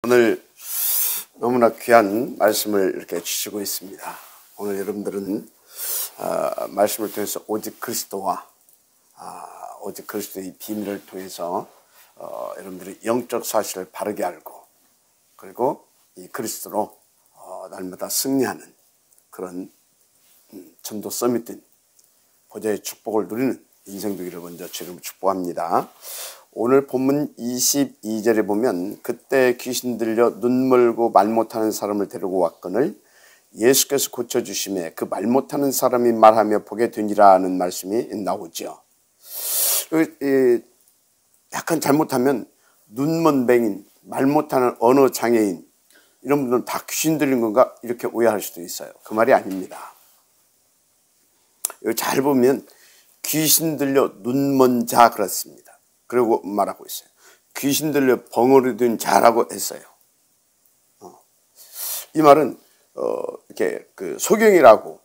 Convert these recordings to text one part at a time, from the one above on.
오늘 너무나 귀한 말씀을 이렇게 주시고 있습니다. 오늘 여러분들은 말씀을 통해서 오직 그리스도와 오직 그리스도의 비밀을 통해서 여러분들이 영적 사실을 바르게 알고, 그리고 이 그리스도로 날마다 승리하는 그런 전도 서밋 된 보좌의 축복을 누리는 인생 되기를 먼저 주님을 축복합니다. 오늘 본문 22절에 보면, 그때 귀신 들려 눈 멀고 말 못하는 사람을 데리고 왔거늘 예수께서 고쳐주심에 그 말 못하는 사람이 말하며 보게 되니라는 말씀이 나오죠. 약간 잘못하면 눈먼 맹인, 말 못하는 언어 장애인, 이런 분들은 다 귀신 들린 건가 이렇게 오해할 수도 있어요. 그 말이 아닙니다. 여기 잘 보면 귀신 들려 눈먼 자 그렇습니다. 그리고 말하고 있어요. 귀신 들려 벙어리 된 자라고 했어요. 이 말은 이렇게 그 소경이라고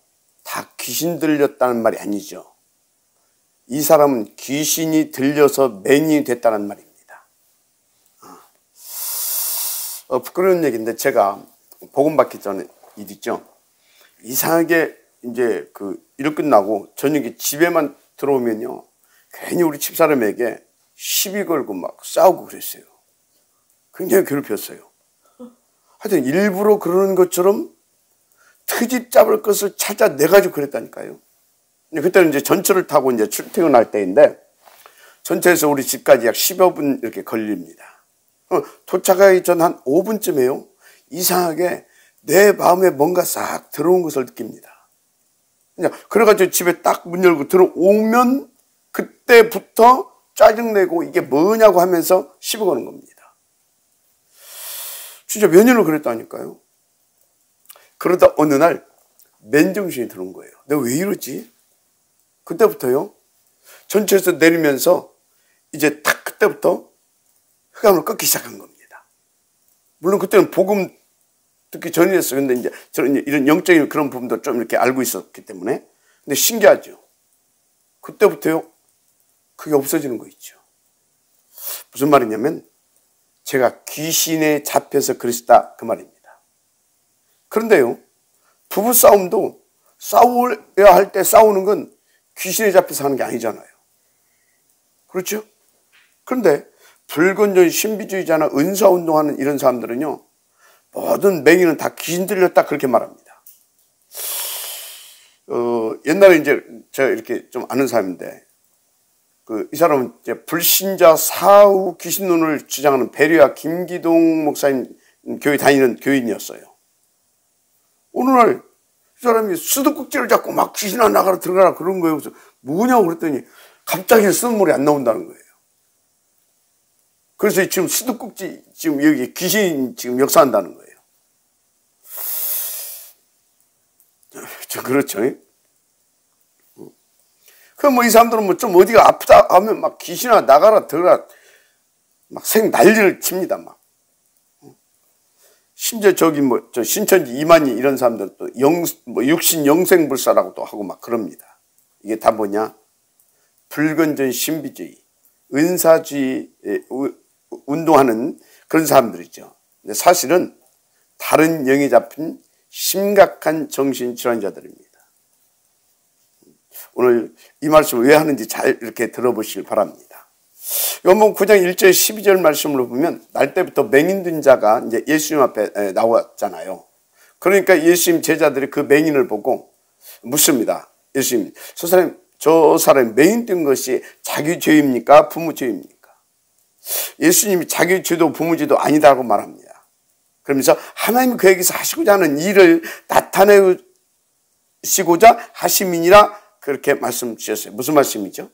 다 귀신 들렸다는 말이 아니죠. 이 사람은 귀신이 들려서 맹인이 됐다는 말입니다. 부끄러운 얘기인데, 제가 복음 받기 전에 일 있죠. 이상하게 이제 그 일 끝나고 저녁에 집에만 들어오면요, 괜히 우리 집사람에게 시비 걸고 막 싸우고 그랬어요. 굉장히 괴롭혔어요. 하여튼 일부러 그러는 것처럼 트집 잡을 것을 찾아내가지고 그랬다니까요. 그때는 이제 전철을 타고 이제 출퇴근할 때인데, 전철에서 우리 집까지 약 10여 분 이렇게 걸립니다. 도착하기 전 한 5분쯤에요, 이상하게 내 마음에 뭔가 싹 들어온 것을 느낍니다. 그래가지고 집에 딱 문 열고 들어오면 그때부터 짜증내고 이게 뭐냐고 하면서 시비 거는 겁니다. 진짜 몇 년을 그랬다니까요. 그러다 어느 날 맨정신이 들어온 거예요. 내가 왜 이러지? 그때부터요, 전철에서 내리면서 이제 딱 그때부터 흑암을 꺾기 시작한 겁니다. 물론 그때는 복음 듣기 전이었어요. 근데 이제 저는 이런 영적인 그런 부분도 좀 이렇게 알고 있었기 때문에. 근데 신기하죠. 그때부터요, 그게 없어지는 거 있죠. 무슨 말이냐면, 제가 귀신에 잡혀서 그러시다, 그 말입니다. 그런데요, 부부싸움도 싸워야 할 때 싸우는 건 귀신에 잡혀서 하는 게 아니잖아요. 그렇죠? 그런데 불건전 신비주의자나 은사운동하는 이런 사람들은요, 모든 맹인은 다 귀신 들렸다 그렇게 말합니다. 옛날에 이제 제가 이렇게 좀 아는 사람인데, 이 사람은 이제 불신자 사후 귀신론을 주장하는 베리아 김기동 목사님 교회 다니는 교인이었어요. 어느 날 이 사람이 수도꼭지를 잡고 막 귀신아 나가라 들어가라 그런 거예요. 그래서 뭐냐고 그랬더니 갑자기 쓴물이 안 나온다는 거예요. 그래서 지금 수도꼭지 지금 여기 귀신 지금 역사한다는 거예요. 그렇죠. 그럼 뭐 이 사람들은 뭐 좀 어디가 아프다 하면 막 귀신아 나가라 들어가라 막 생 난리를 칩니다. 막. 심지어 저기 뭐 저 신천지 이만희 이런 사람들 또 뭐 육신 영생불사라고 또 하고 막 그럽니다. 이게 다 뭐냐? 불건전 신비주의, 은사주의 운동하는 그런 사람들이죠. 근데 사실은 다른 영에 잡힌 심각한 정신질환자들입니다. 오늘 이 말씀을 왜 하는지 잘 이렇게 들어보시길 바랍니다. 요한복음 9장 1절 12절 말씀으로 보면, 날 때부터 맹인된 자가 이제 예수님 앞에 나왔잖아요. 그러니까 예수님 제자들이 그 맹인을 보고 묻습니다. 예수님, 저 사람이 맹인된 것이 자기 죄입니까? 부모 죄입니까? 예수님이 자기 죄도 부모 죄도 아니다라고 말합니다. 그러면서 하나님이 그에게서 하시고자 하는 일을 나타내시고자 하심이니라 그렇게 말씀 주셨어요. 무슨 말씀이죠?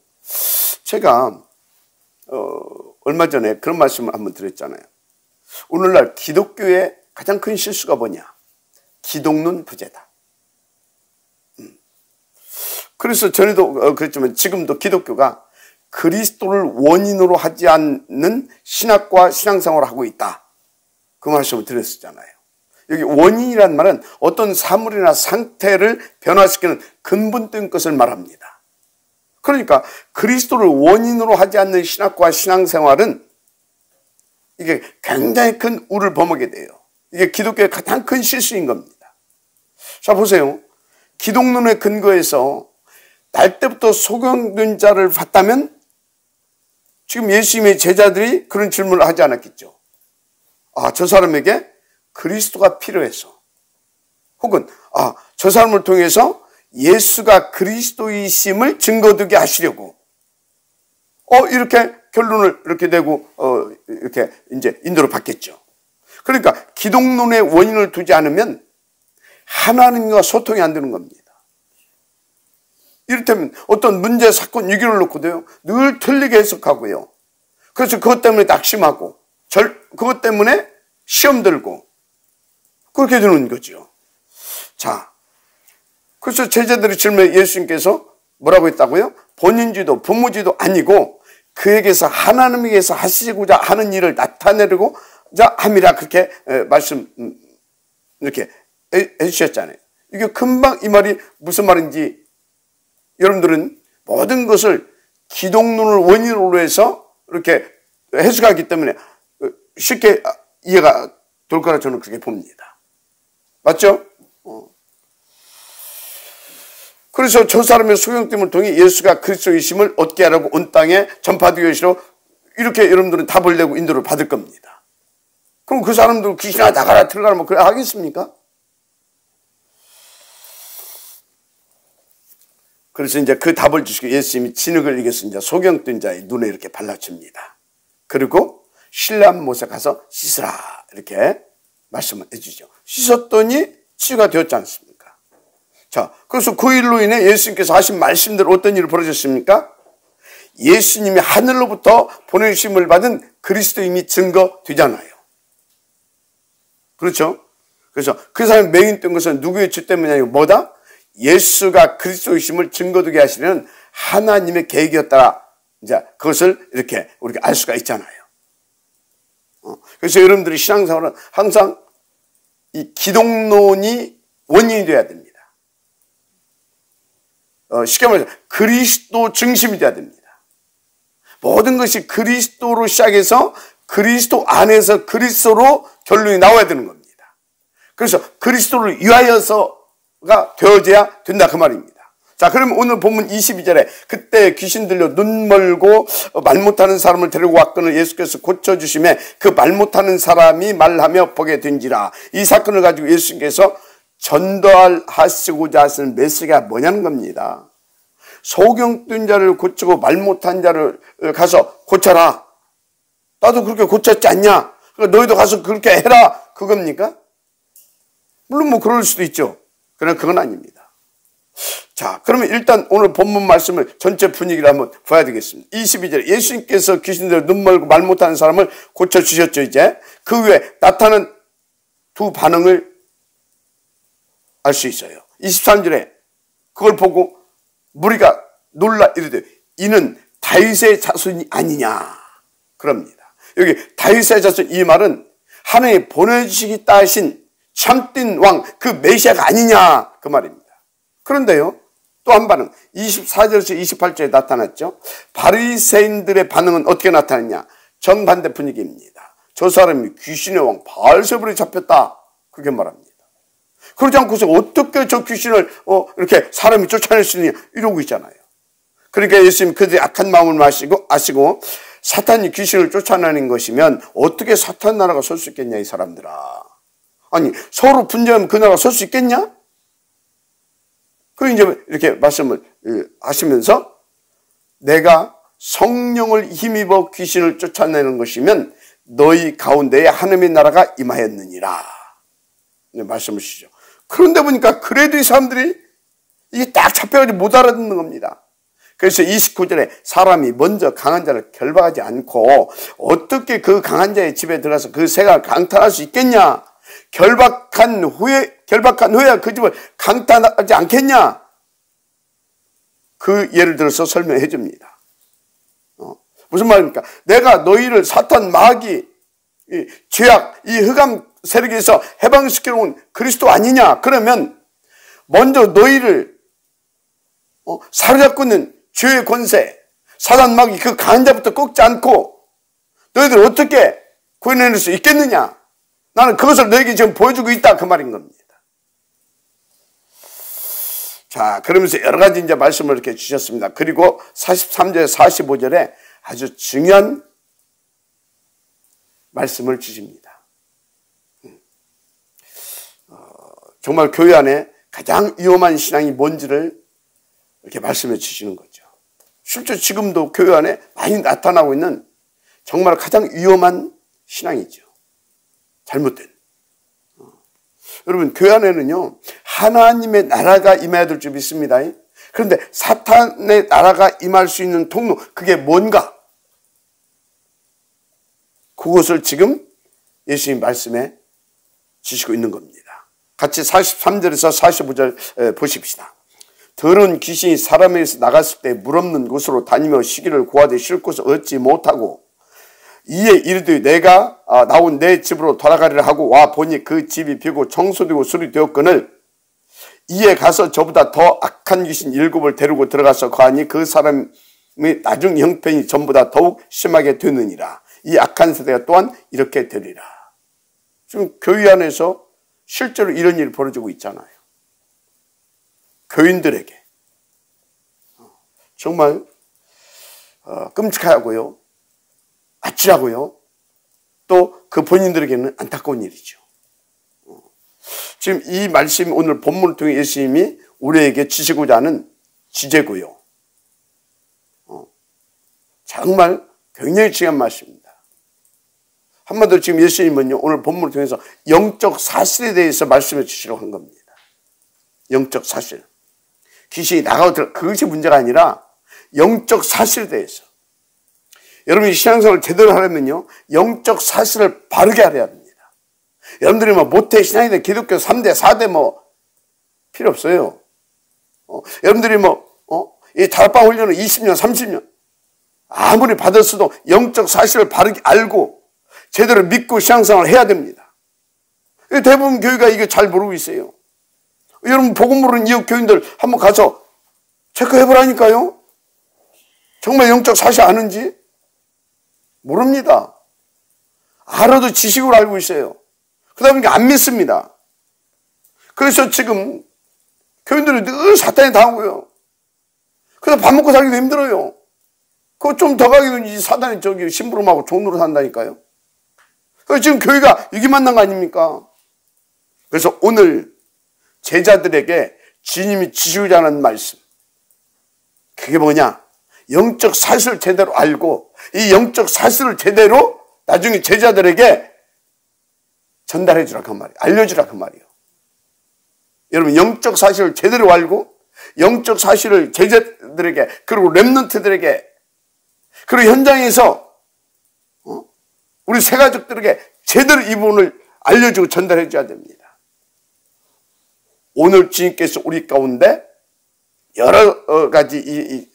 제가 얼마 전에 그런 말씀을 한번 드렸잖아요. 오늘날 기독교의 가장 큰 실수가 뭐냐? 기독론 부재다. 그래서 전에도 그랬지만 지금도 기독교가 그리스도를 원인으로 하지 않는 신학과 신앙생활을 하고 있다. 그 말씀을 드렸었잖아요. 여기 원인이란 말은 어떤 사물이나 상태를 변화시키는 근본적인 것을 말합니다. 그러니까 그리스도를 원인으로 하지 않는 신학과 신앙생활은 이게 굉장히 큰 우를 범하게 돼요. 이게 기독교의 가장 큰 실수인 겁니다. 자, 보세요. 기독론의 근거에서 날 때부터 소경된 자를 봤다면 지금 예수님의 제자들이 그런 질문을 하지 않았겠죠. 아, 저 사람에게 그리스도가 필요해서, 혹은 저 사람을 통해서 예수가 그리스도이심을 증거되게 하시려고 이렇게 결론을 이렇게 내고 이렇게 이제 인도를 받겠죠. 그러니까 기독론의 원인을 두지 않으면 하나님과 소통이 안 되는 겁니다. 이를테면 어떤 문제, 사건, 위기를 놓고도요, 늘 틀리게 해석하고요. 그래서 그것 때문에 낙심하고, 그것 때문에 시험 들고, 그렇게 되는 거죠. 자, 그래서 제자들의 질문에 예수님께서 뭐라고 했다고요? 본인지도 부모지도 아니고 그에게서 하나님에게서 하시고자 하는 일을 나타내려고자 함이라, 그렇게 말씀 이렇게 해주셨잖아요. 이게 금방 이 말이 무슨 말인지 여러분들은 모든 것을 기독론을 원인으로 해서 이렇게 해석하기 때문에 쉽게 이해가 될 거라 저는 그렇게 봅니다. 맞죠? 그래서 저 사람의 소경됨을 통해 예수가 그리스도이심을 얻게 하라고 온 땅에 전파되기 위해서 이렇게 여러분들은 답을 내고 인도를 받을 겁니다. 그럼 그 사람들 귀신아 나가라 들어가라 뭐 그래 하겠습니까? 그래서 이제 그 답을 주시고 예수님이 진흙을 이겨서 이제 소경된 자의 눈에 이렇게 발라줍니다. 그리고 신랑 못에 가서 씻으라 이렇게 말씀을 해주죠. 씻었더니 치유가 되었지 않습니까? 자, 그래서 그 일로 인해 예수님께서 하신 말씀대로 어떤 일이 벌어졌습니까? 예수님이 하늘로부터 보내주심을 받은 그리스도임이 증거되잖아요. 그렇죠? 그래서 그 사람이 맹인된 것은 누구의 죄 때문이 아니고 뭐다? 예수가 그리스도이심을 증거되게 하시는 하나님의 계획이었다. 이제 그것을 이렇게 우리가 알 수가 있잖아요. 그래서 여러분들이 신앙생활은 항상 이 기독론이 원인이 되어야 됩니다. 쉽게 말해서 그리스도 중심이 되어야 됩니다. 모든 것이 그리스도로 시작해서 그리스도 안에서 그리스도로 결론이 나와야 되는 겁니다. 그래서 그리스도를 위하여서가 되어져야 된다 그 말입니다. 자, 그러면 오늘 본문 22절에 그때 귀신 들려 눈 멀고 말 못하는 사람을 데리고 왔거늘 예수께서 고쳐주심에 그 말 못하는 사람이 말하며 보게 된지라. 이 사건을 가지고 예수님께서 전달하시고자 하시는 메시지가 뭐냐는 겁니다. 소경된 자를 고치고 말 못한 자를 가서 고쳐라. 나도 그렇게 고쳤지 않냐? 그러니까 너희도 가서 그렇게 해라. 그겁니까? 물론 뭐 그럴 수도 있죠. 그러나 그건 아닙니다. 자, 그러면 일단 오늘 본문 말씀을 전체 분위기를 한번 봐야 되겠습니다. 22절에 예수님께서 귀신들 눈 멀고 말 못하는 사람을 고쳐주셨죠. 이제 그 후에 나타난 두 반응을 알 수 있어요. 23절에 그걸 보고 무리가 놀라 이르되 이는 다윗의 자손이 아니냐 그럽니다. 여기 다윗의 자손 이 말은 하나님이 보내주시겠다 하신 참된 왕 그 메시아가 아니냐 그 말입니다. 그런데요, 또 한 반응 24절에서 28절에 나타났죠. 바리새인들의 반응은 어떻게 나타났냐? 정반대 분위기입니다. 저 사람이 귀신의 왕 바알세불에 잡혔다 그렇게 말합니다. 그러지 않고서 어떻게 저 귀신을 이렇게 사람이 쫓아낼 수 있느냐 이러고 있잖아요. 그러니까 예수님 그들의 악한 마음을 아시고 사탄이 귀신을 쫓아내는 것이면 어떻게 사탄 나라가 설 수 있겠냐 이 사람들아. 아니 서로 분쟁하면 그 나라가 설 수 있겠냐? 그 이제 이렇게 말씀을 하시면서 내가 성령을 힘입어 귀신을 쫓아내는 것이면 너희 가운데에 하나님의 나라가 임하였느니라 말씀을 주시죠. 그런데 보니까 그래도 이 사람들이 이게 딱 잡혀가지고 못 알아듣는 겁니다. 그래서 29절에 사람이 먼저 강한 자를 결박하지 않고 어떻게 그 강한 자의 집에 들어가서 그 새가 강탈할 수 있겠냐? 결박한 후에야 그 집을 강탈하지 않겠냐? 그 예를 들어서 설명해 줍니다. 무슨 말입니까? 내가 너희를 사탄, 마귀, 이 죄악, 이 흑암 세력에서 해방시키러 온 그리스도 아니냐? 그러면 먼저 너희를 사로잡고 있는 죄의 권세, 사단, 마귀 그 강한 자부터 꺾지 않고 너희들 어떻게 구해낼 수 있겠느냐? 나는 그것을 너에게 지금 보여주고 있다. 그 말인 겁니다. 자, 그러면서 여러 가지 이제 말씀을 이렇게 주셨습니다. 그리고 43절, 45절에 아주 중요한 말씀을 주십니다. 정말 교회 안에 가장 위험한 신앙이 뭔지를 이렇게 말씀해 주시는 거죠. 실제 지금도 교회 안에 많이 나타나고 있는 정말 가장 위험한 신앙이죠. 잘못된. 여러분, 교회 안에는요, 하나님의 나라가 임해야 될 줄 믿습니다. 그런데 사탄의 나라가 임할 수 있는 통로, 그게 뭔가? 그것을 지금 예수님 말씀에 주시고 있는 겁니다. 같이 43절에서 45절 보십시다. 더러운 귀신이 사람에게서 나갔을 때 물 없는 곳으로 다니며 쉬기를 구하되 쉴 곳을 얻지 못하고 이에 이르되 내가 나온 내 집으로 돌아가리라 하고 와 보니 그 집이 비고 청소되고 수리되었거늘 이에 가서 저보다 더 악한 귀신 7을 데리고 들어가서 거하니 그 사람의 나중 형편이 전보다 더욱 심하게 되느니라. 이 악한 세대가 또한 이렇게 되리라. 지금 교회 안에서 실제로 이런 일이 벌어지고 있잖아요. 교인들에게 정말 끔찍하고요, 아찔하고요, 또 그 본인들에게는 안타까운 일이죠. 지금 이 말씀이 오늘 본문을 통해 예수님이 우리에게 주시고자 하는 지제고요. 정말 굉장히 중요한 말씀입니다. 한마디로 지금 예수님은요, 오늘 본문을 통해서 영적 사실에 대해서 말씀해 주시려고 한 겁니다. 영적 사실. 귀신이 나가고 들어, 그것이 문제가 아니라 영적 사실에 대해서. 여러분이 신앙생활을 제대로 하려면요, 영적 사실을 바르게 알아야 합니다. 여러분들이 뭐 모태 신앙이든 기독교 3대, 4대 뭐 필요 없어요. 여러분들이 이 다락방 훈련을 20년, 30년 아무리 받았어도 영적 사실을 바르게 알고 제대로 믿고 신앙생활을 해야 됩니다. 대부분 교회가 이게 잘 모르고 있어요. 여러분 복음 모르는 이웃 교인들 한번 가서 체크해보라니까요. 정말 영적 사실 아는지 모릅니다. 알아도 지식으로 알고 있어요. 그러다 보니까 안 믿습니다. 그래서 지금 교인들은 늘 사탄에 당하고요. 그래서 밥 먹고 살기도 힘들어요. 그거 좀 더 가기도 이 사탄이 저기 심부름하고 종로로 산다니까요. 그래서 지금 교회가 위기 만난 거 아닙니까? 그래서 오늘 제자들에게 주님이 주시고자 하는 말씀, 그게 뭐냐? 영적 사실을 제대로 알고 이 영적 사실을 제대로 나중에 제자들에게 전달해 주라 그 말이에요. 알려주라 그 말이에요. 여러분, 영적 사실을 제대로 알고 영적 사실을 제자들에게, 그리고 렘넌트들에게, 그리고 현장에서 우리 새가족들에게 제대로 이 부분을 알려주고 전달해 줘야 됩니다. 오늘 주님께서 우리 가운데 여러 가지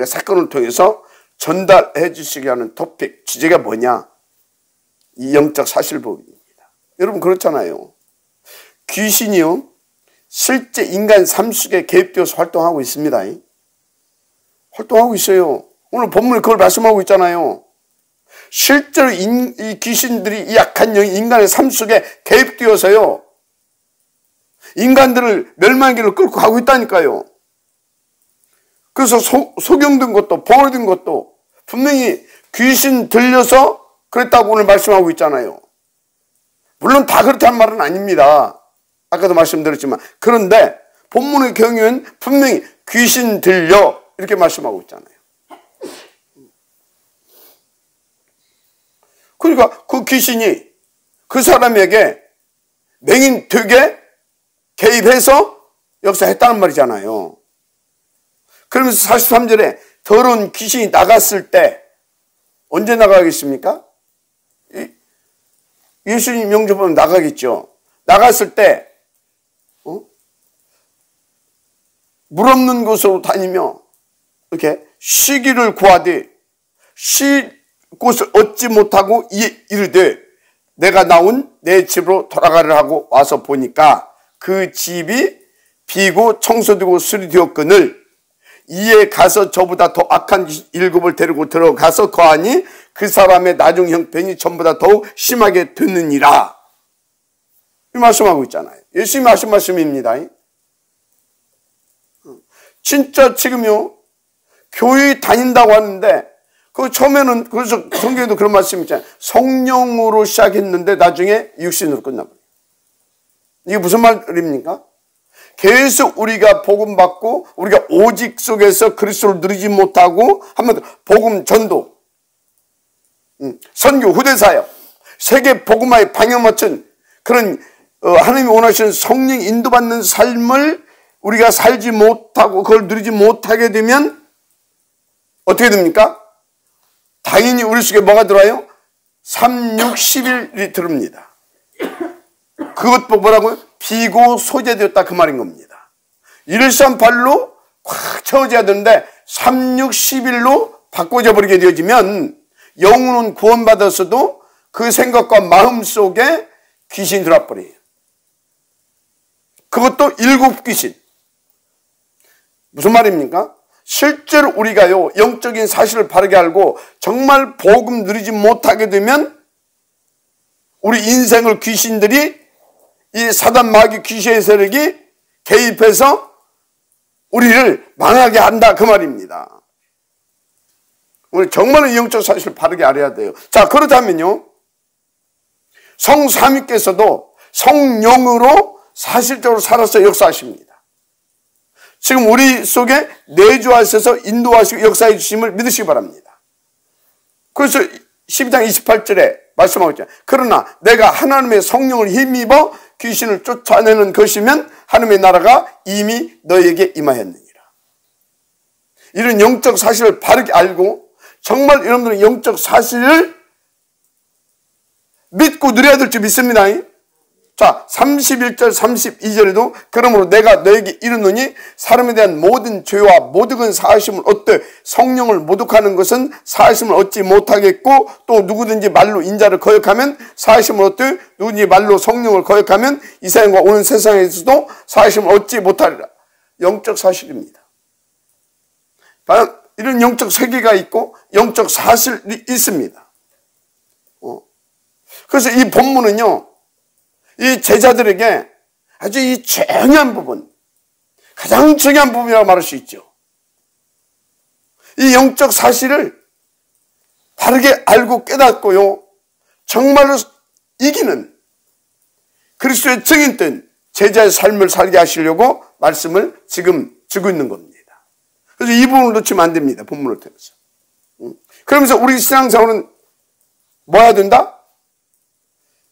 사건을 통해서 전달해 주시게 하는 토픽, 주제가 뭐냐? 이 영적 사실 보기입니다. 여러분 그렇잖아요. 귀신이요, 실제 인간 삶 속에 개입되어서 활동하고 있습니다. 활동하고 있어요. 오늘 본문에 그걸 말씀하고 있잖아요. 실제로 이 귀신들이, 이 악한 영이 인간의 삶 속에 개입되어서요, 인간들을 멸망의 길로 끌고 가고 있다니까요. 그래서 소경된 것도 봉어된 것도 분명히 귀신 들려서 그랬다고 오늘 말씀하고 있잖아요. 물론 다 그렇다는 말은 아닙니다. 아까도 말씀드렸지만. 그런데 본문의 경우에는 분명히 귀신 들려 이렇게 말씀하고 있잖아요. 그러니까 그 귀신이 그 사람에게 맹인 되게 개입해서 역사했다는 말이잖아요. 그러면서 43절에 더러운 귀신이 나갔을 때 언제 나가겠습니까? 예수님 명접하면 나가겠죠. 나갔을 때 물 없는 곳으로 다니며 이렇게 쉬기를 구하되 쉴 곳을 얻지 못하고 이르되 내가 나온 내 집으로 돌아가려 하고 와서 보니까 그 집이 비고 청소되고 수리되었거늘 이에 가서 저보다 더 악한 7을 데리고 들어가서 거하니 그 사람의 나중 형편이 전보다 더욱 심하게 되느니라. 이 말씀하고 있잖아요. 예수님이 하신 말씀입니다. 진짜 지금요, 교회 다닌다고 하는데, 그 처음에는, 그래서 성경에도 그런 말씀이 있잖아요. 성령으로 시작했는데 나중에 육신으로 끝나버려요. 이게 무슨 말입니까? 계속 우리가 복음 받고, 우리가 오직 속에서 그리스도를 누리지 못하고, 한마디로 복음 전도, 선교, 후대사역, 세계 복음화에 방향 맞춘 그런 하나님이 원하시는 성령 인도받는 삶을 우리가 살지 못하고 그걸 누리지 못하게 되면 어떻게 됩니까? 당연히 우리 속에 뭐가 들어와요? 3, 6, 11이 들어옵니다. 그것도 뭐라고요? 비고 소재되었다 그 말인 겁니다. 138로 꽉 채워져야 되는데 3, 6, 11로 바꿔져 버리게 되어지면 영혼은 구원받았어도 그 생각과 마음 속에 귀신이 들어와 버려요. 그것도 7 귀신. 무슨 말입니까? 실제로 우리가요, 영적인 사실을 바르게 알고 정말 복음 누리지 못하게 되면 우리 인생을 귀신들이, 이 사단 마귀 귀신의 세력이 개입해서 우리를 망하게 한다 그 말입니다. 우리 정말 영적 사실을 바르게 알아야 돼요. 자, 그렇다면요, 성삼위께서도 성령으로 사실적으로 살아서 역사하십니다. 지금 우리 속에 내주하셔서 인도하시고 역사해 주심을 믿으시기 바랍니다. 그래서 12장 28절에 말씀하고 있잖아요. 그러나 내가 하나님의 성령을 힘입어 귀신을 쫓아내는 것이면 하나님의 나라가 이미 너에게 임하였느니라. 이런 영적 사실을 바르게 알고 정말 여러분들은 영적 사실을 믿고 누려야 될 줄 믿습니다. 자, 31절 32절에도 그러므로 내가 너에게 이르노니 사람에 대한 모든 죄와 모든 사하심을 얻되 성령을 모독하는 것은 사하심을 얻지 못하겠고, 또 누구든지 말로 인자를 거역하면 사하심을 얻되 누구든지 말로 성령을 거역하면 이 세상과 오는 세상에서도 사하심을 얻지 못하리라. 영적 사실입니다. 이런 영적 세계가 있고 영적 사실이 있습니다. 그래서 이 본문은요, 이 제자들에게 아주 이 중요한 부분, 가장 중요한 부분이라고 말할 수 있죠. 이 영적 사실을 바르게 알고 깨닫고요, 정말로 이기는 그리스도의 증인된 제자의 삶을 살게 하시려고 말씀을 지금 주고 있는 겁니다. 그래서 이 부분을 놓치면 안 됩니다. 본문을 통해서. 그러면서 우리 신앙생활은 뭐 해야 된다?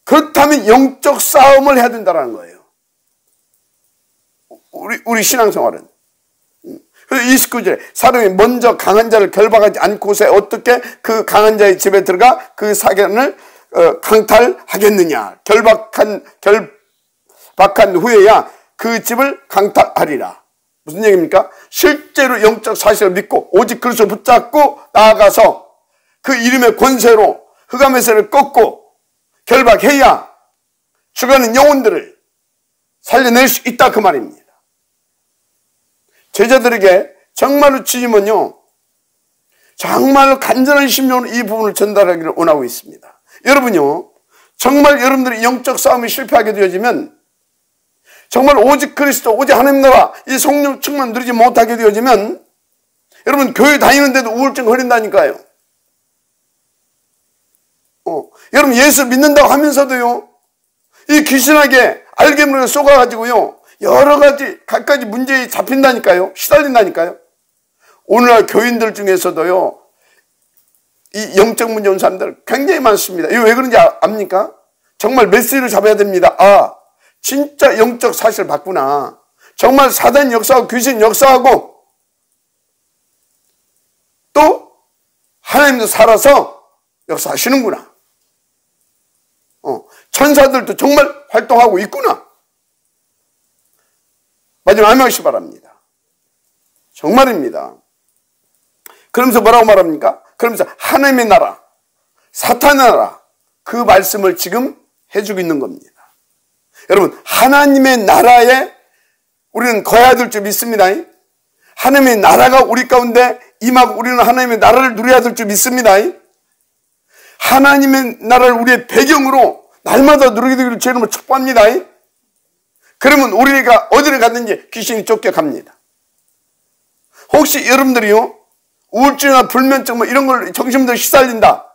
그렇다면 영적 싸움을 해야 된다는 거예요. 우리 신앙생활은. 그래서 29절에 사람이 먼저 강한 자를 결박하지 않고서 어떻게 그 강한 자의 집에 들어가 그 사견을 강탈하겠느냐. 결박한 후에야 그 집을 강탈하리라. 무슨 얘기입니까? 실제로 영적 사실을 믿고 오직 그리스도를 붙잡고 나아가서 그 이름의 권세로 흑암의 세를 꺾고 결박해야 죽어가는 영혼들을 살려낼 수 있다 그 말입니다. 제자들에게 정말로 주님은요, 정말로 간절한 심령으로 이 부분을 전달하기를 원하고 있습니다. 여러분요, 정말 여러분들이 영적 싸움이 실패하게 되어지면, 정말 오직 그리스도, 오직 하나님 나라, 이 성령 충만 누리지 못하게 되어지면 여러분 교회 다니는데도 우울증 걸린다니까요. 여러분 예수 믿는다고 하면서도요, 이 귀신에게 알게모르게 쏘가가지고요, 여러 가지 갖가지 문제에 잡힌다니까요. 시달린다니까요. 오늘날 교인들 중에서도요, 이 영적 문제 온 사람들 굉장히 많습니다. 이거 왜 그런지 압니까? 정말 메시지를 잡아야 됩니다. 아, 진짜 영적 사실을 봤구나. 정말 사단 역사하고 귀신 역사하고 또 하나님도 살아서 역사하시는구나. 천사들도 정말 활동하고 있구나. 마지막 암명하시기 바랍니다. 정말입니다. 그러면서 뭐라고 말합니까? 그러면서 하나님의 나라, 사탄의 나라, 그 말씀을 지금 해주고 있는 겁니다. 여러분, 하나님의 나라에 우리는 거해야 될 줄 믿습니다. 하나님의 나라가 우리 가운데 임하고 우리는 하나님의 나라를 누려야 될 줄 믿습니다. 하나님의 나라를 우리의 배경으로 날마다 누리게 되기를 주의 이름으로 축복합니다. 그러면 우리가 어디를 가든지 귀신이 쫓겨갑니다. 혹시 여러분들이요, 우울증이나 불면증 뭐 이런 걸 정신병 시달린다,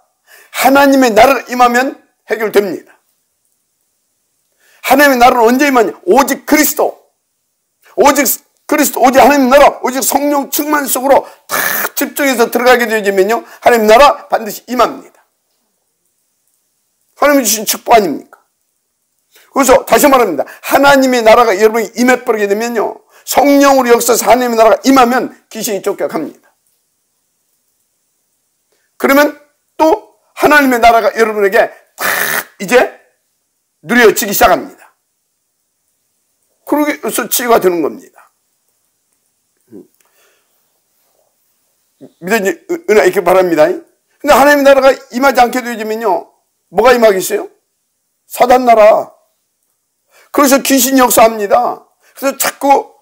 하나님의 나라가 임하면 해결됩니다. 하나님의 나라는 언제 임하냐? 오직 그리스도, 오직 그리스도, 오직 하나님의 나라, 오직 성령 충만 속으로 다 집중해서 들어가게 되어지면요, 하나님의 나라 반드시 임합니다. 하나님이 주신 축복 아닙니까? 그래서 다시 말합니다. 하나님의 나라가 여러분이 임해버리게 되면요, 성령으로 역사해서 하나님의 나라가 임하면 귀신이 쫓겨갑니다. 그러면 또 하나님의 나라가 여러분에게 다 이제 누려지기 시작합니다. 그러게서 치유가 되는 겁니다. 믿어지 은혜 있게 바랍니다. 근데 하나님의 나라가 임하지 않게 되어지면요, 뭐가 임하겠어요? 사단 나라. 그래서 귀신이 역사합니다. 그래서 자꾸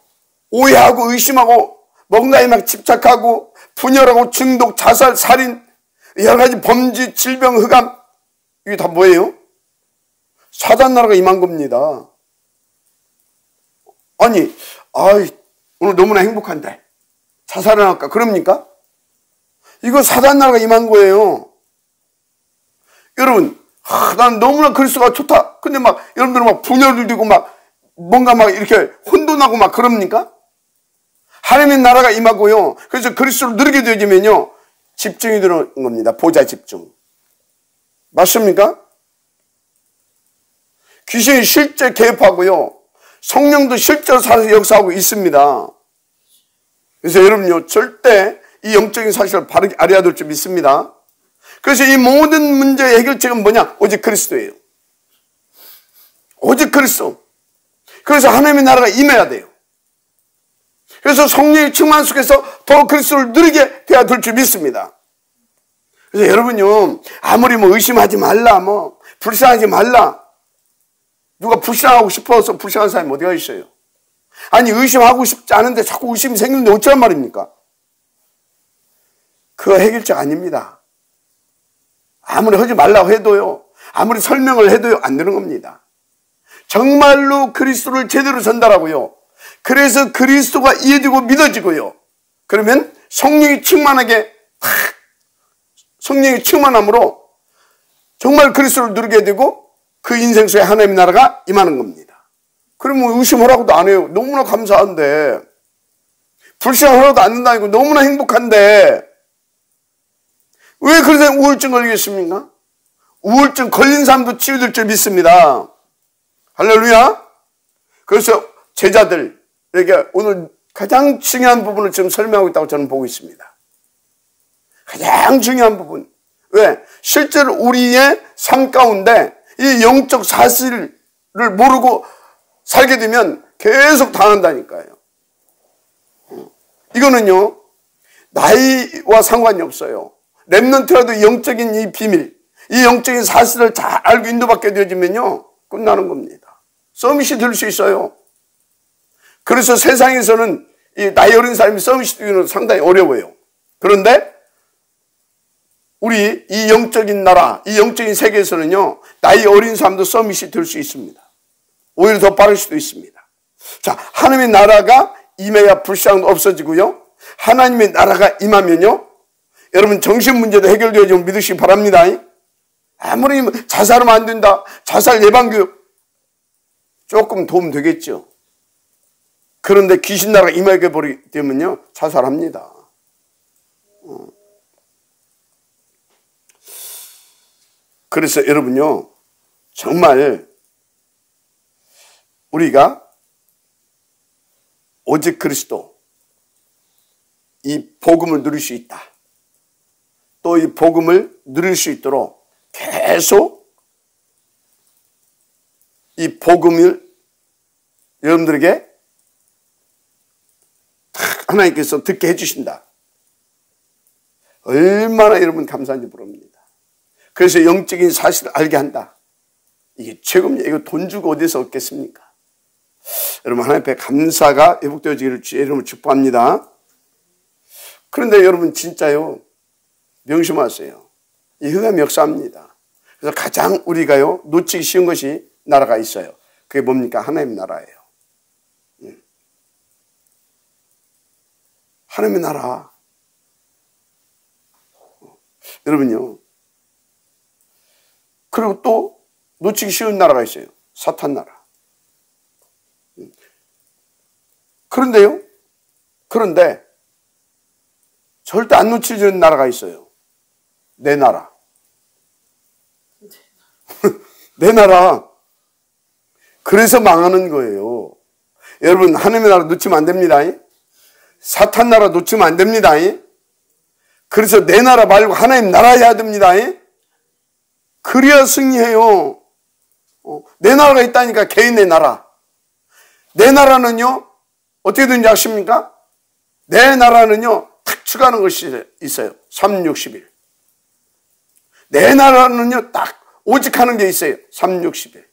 오해하고 의심하고 뭔가에 막 집착하고 분열하고 중독, 자살, 살인, 여러 가지 범죄, 질병, 흑암, 이게 다 뭐예요? 사단 나라가 임한 겁니다. 아니, 오늘 너무나 행복한데 자살을 할까? 그럽니까? 이거 사단 나라가 임한 거예요. 여러분, 난 너무나 그리스도가 좋다. 근데 막 여러분들 막 분열을 들고 막 뭔가 막 이렇게 혼돈하고 막 그럽니까? 하나님의 나라가 임하고요, 그래서 그리스도를 누리게 되어지면요, 집중이 되는 겁니다. 보좌 집중. 맞습니까? 귀신이 실제 개입하고요, 성령도 실제로 살아서 역사하고 있습니다. 그래서 여러분요, 절대 이 영적인 사실을 바르게 알아야 될 줄 믿습니다. 그래서 이 모든 문제의 해결책은 뭐냐? 오직 그리스도예요. 오직 그리스도. 그래서 하나님의 나라가 임해야 돼요. 그래서 성령의 충만 속에서 더 그리스도를 누리게 돼야 될 줄 믿습니다. 그래서 여러분요, 아무리 뭐 의심하지 말라, 뭐 불쌍하지 말라, 누가 불쌍하고 싶어서 불쌍한 사람이 어디가 있어요? 아니, 의심하고 싶지 않은데 자꾸 의심이 생기는데 어쩌란 말입니까? 그거 해결책 아닙니다. 아무리 하지 말라고 해도요, 아무리 설명을 해도요, 안 되는 겁니다. 정말로 그리스도를 제대로 전달하고요, 그래서 그리스도가 이해되고 믿어지고요, 그러면 성령이 충만하게, 성령이 충만함으로 정말 그리스도를 누리게 되고 그 인생 속에 하나님의 나라가 임하는 겁니다. 그러면 의심하라고도 안 해요. 너무나 감사한데, 불쌍하라고도 안 된다니까 너무나 행복한데, 왜 그래서 우울증 걸리겠습니까? 우울증 걸린 사람도 치유될 줄 믿습니다. 할렐루야. 그래서 제자들에게 오늘 가장 중요한 부분을 지금 설명하고 있다고 저는 보고 있습니다. 가장 중요한 부분. 왜? 실제로 우리의 삶 가운데 이 영적 사실을 모르고 살게 되면 계속 당한다니까요. 이거는요, 나이와 상관이 없어요. 렘넌트라도 영적인 이 비밀, 이 영적인 사실을 잘 알고 인도받게 되어지면요, 끝나는 겁니다. 서밋이 될 수 있어요. 그래서 세상에서는 이 나이 어린 사람이 서밋이 되기는 상당히 어려워요. 그런데 우리 이 영적인 나라, 이 영적인 세계에서는요, 나이 어린 사람도 서밋이 될 수 있습니다. 오히려 더 빠를 수도 있습니다. 자, 하나님의 나라가 임해야 불쌍도 없어지고요, 하나님의 나라가 임하면요, 여러분 정신 문제도 해결되어지면 믿으시기 바랍니다. 아무리 자살하면 안 된다, 자살 예방교육 조금 도움 되겠죠. 그런데 귀신 나라가 임하게 버리게 되면요, 자살합니다. 그래서 여러분요, 정말 우리가 오직 그리스도, 이 복음을 누릴 수 있다. 또 이 복음을 누릴 수 있도록 계속 이 복음을 여러분들에게 하나님께서 듣게 해주신다. 얼마나 여러분 감사한지 모릅니다. 그래서 영적인 사실을 알게 한다. 이게 최고입니다. 이거 돈 주고 어디서 얻겠습니까? 여러분, 하나님 앞에 감사가 회복되어지기를 주의 이름으로 축복합니다. 그런데 여러분 진짜요, 명심하세요. 이 흑암 역사입니다. 그래서 가장 우리가요 놓치기 쉬운 것이 나라가 있어요. 그게 뭡니까? 하나님 나라예요. 하나님의 나라. 여러분요, 그리고 또 놓치기 쉬운 나라가 있어요. 사탄 나라. 그런데 절대 안 놓치는 나라가 있어요. 내 나라. 내 나라. 그래서 망하는 거예요. 여러분, 하나님의 나라 놓치면 안 됩니다. 사탄 나라 놓치면 안 됩니다. 그래서 내 나라 말고 하나님 나라 해야 됩니다. 그래야 승리해요. 내 나라가 있다니까, 개인의 나라. 내 나라는요, 어떻게 되는지 아십니까? 내 나라는요, 딱 추가하는 것이 있어요. 360일. 내 나라는요, 딱 오직 하는 게 있어요. 360일.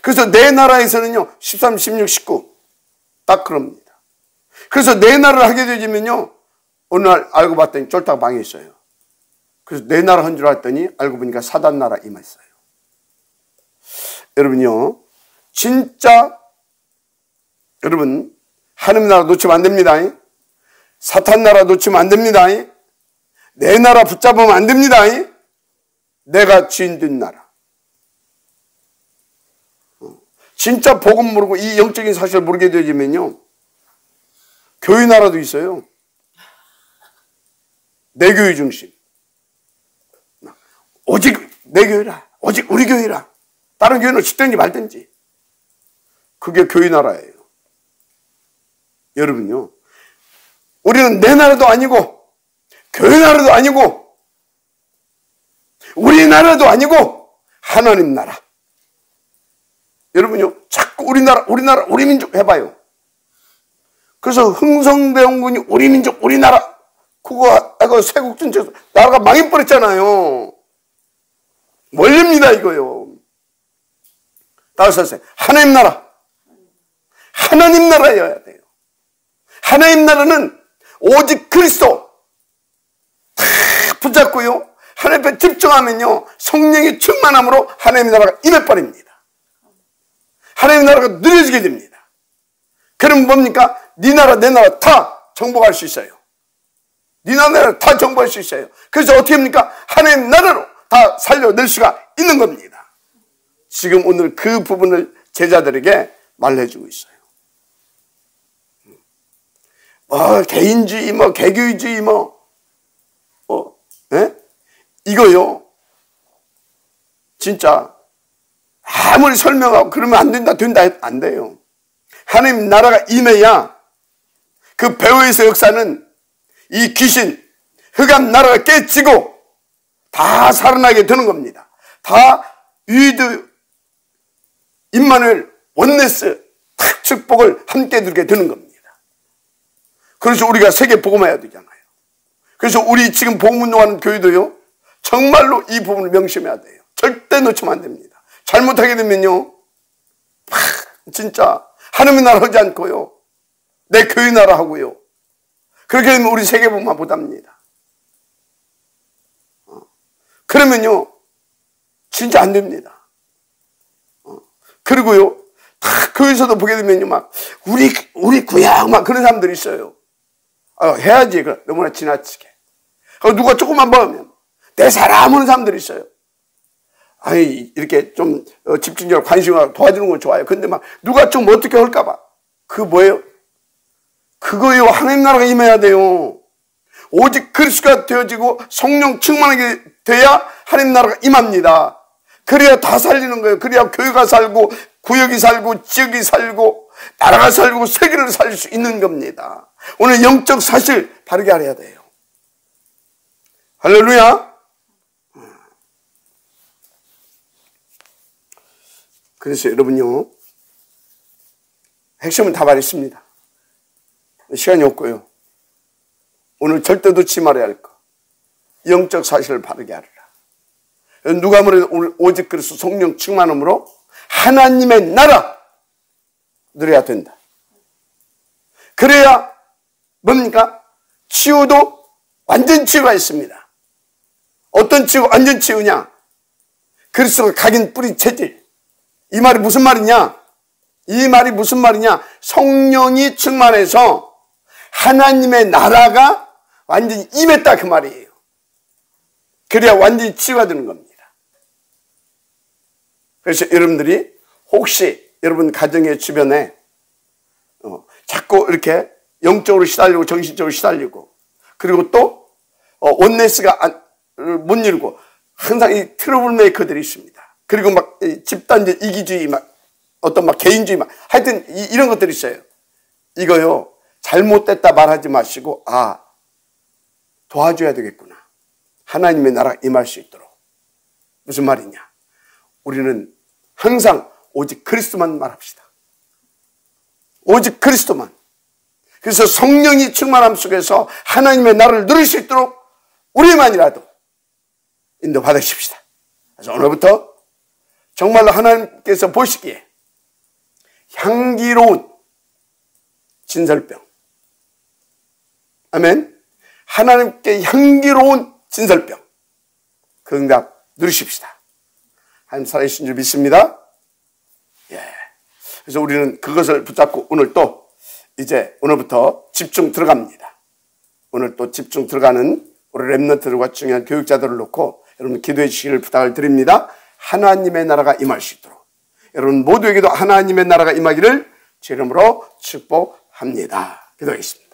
그래서 내 나라에서는요, 13, 16, 19. 딱 그럽니다. 그래서 내 나라를 하게 되면요, 어느 날 알고 봤더니 쫄딱 망했어요. 그래서 내 나라 한 줄 알았더니 알고 보니까 사단 나라 임했어요. 여러분요, 진짜 여러분, 하나님 나라 놓치면 안 됩니다. 사탄 나라 놓치면 안 됩니다. 내 나라 붙잡으면 안 됩니다. 내가 주인 된 나라. 진짜 복음 모르고 이 영적인 사실을 모르게 되면요, 교회 나라도 있어요. 내 교회 중심. 오직 내 교회라. 오직 우리 교회라. 다른 교회는 쉽든지 말든지. 그게 교회 나라예요. 여러분요, 우리는 내 나라도 아니고 교회 나라도 아니고 우리 나라도 아니고 하나님 나라. 여러분요, 자꾸 우리나라 우리 민족 해봐요. 그래서 흥성대원군이 우리 민족 우리나라 그거 세국전쟁에서 나라가 망해버렸잖아요. 멀립니다 이거요. 따라서 하나님 나라, 하나님 나라여야 돼요. 하나님 나라는 오직 그리스도 다 붙잡고요, 하나님께 집중하면요, 성령의 충만함으로 하나님 나라가 임해버립니다. 하나님 나라가 누려지게 됩니다. 그럼 뭡니까? 네 나라 내 나라 다 정복할 수 있어요. 네 나라 다 정복할 수 있어요. 그래서 어떻게 합니까? 하나님 나라로 다 살려낼 수가 있는 겁니다. 지금 오늘 그 부분을 제자들에게 말해주고 있어요. 개인주의, 개교주의, 이거요, 진짜 아무리 설명하고 그러면 안 된다, 안 돼요. 하나님 나라가 임해야 그 배후에서 역사는 이 귀신, 흑암 나라가 깨지고 다 살아나게 되는 겁니다. 다 위드, 임마누엘, 원네스, 탁 축복을 함께 누리게 되는 겁니다. 그래서 우리가 세계 복음해야 되잖아요. 그래서 우리 지금 복음 운동하는 교회도요, 정말로 이 부분을 명심해야 돼요. 절대 놓치면 안 됩니다. 잘못하게 되면요, 진짜 하나님의 나라 하지 않고요, 내 교회 나라 하고요, 그렇게 되면 우리 세계 복음만 못합니다. 그러면요, 진짜 안 됩니다. 그리고요, 다 교회에서도 보게 되면요, 막 우리 구약 막 그런 사람들이 있어요. 해야지. 너무나 지나치게. 누가 조금만 먹으면 내 사람 하는 사람들이 있어요. 아니, 이렇게 좀 집중적으로 관심을 도와주는 건 좋아요. 근데 막 누가 좀 어떻게 할까봐. 그거 뭐예요? 그거요, 하나님 나라가 임해야 돼요. 오직 그리스도가 되어지고 성령 충만하게 돼야 하나님 나라가 임합니다. 그래야 다 살리는 거예요. 그래야 교회가 살고 구역이 살고 지역이 살고 나라가 살고 세계를 살릴 수 있는 겁니다. 오늘 영적 사실 바르게 알아야 돼요. 할렐루야. 그래서 여러분요, 핵심은 다 말했습니다. 시간이 없고요, 오늘 절대 놓치지 말아야 할 것, 영적 사실을 바르게 알아라. 누가 뭐래도 오늘 오직 그리스도 성령 충만함으로 하나님의 나라 누려야 된다. 그래야 뭡니까? 치유도 완전 치유가 있습니다. 어떤 치유, 완전 치유냐? 그리스도가 각인 뿌리 체질. 이 말이 무슨 말이냐? 이 말이 무슨 말이냐? 성령이 충만해서 하나님의 나라가 완전히 임했다 그 말이에요. 그래야 완전히 치유가 되는 겁니다. 그래서 여러분들이 혹시 여러분 가정의 주변에 자꾸 이렇게 영적으로 시달리고 정신적으로 시달리고 그리고 또 원네스가 못 이루고 항상 이 트러블 메이커들이 있습니다. 그리고 막 집단적 이기주의 막 어떤 막 개인주의 막 하여튼 이런 것들이 있어요. 이거요 잘못됐다 말하지 마시고 도와줘야 되겠구나. 하나님의 나라 임할 수 있도록. 무슨 말이냐? 우리는 항상 오직 그리스도만 말합시다. 오직 그리스도만. 그래서 성령이 충만함 속에서 하나님의 나라를 누릴 수 있도록 우리만이라도 인도받으십시다. 그래서 오늘부터 정말로 하나님께서 보시기에 향기로운 진설병. 아멘. 하나님께 향기로운 진설병. 그 응답 누리십시다. 하나님 살아계신 줄 믿습니다. 예. 그래서 우리는 그것을 붙잡고 오늘 또 이제 오늘부터 집중 들어갑니다. 오늘 또 집중 들어가는 우리 렘넌트들과 중요한 교육자들을 놓고 여러분 기도해 주시기를 부탁을 드립니다. 하나님의 나라가 임할 수 있도록 여러분 모두에게도 하나님의 나라가 임하기를 제 이름으로 축복합니다. 기도하겠습니다.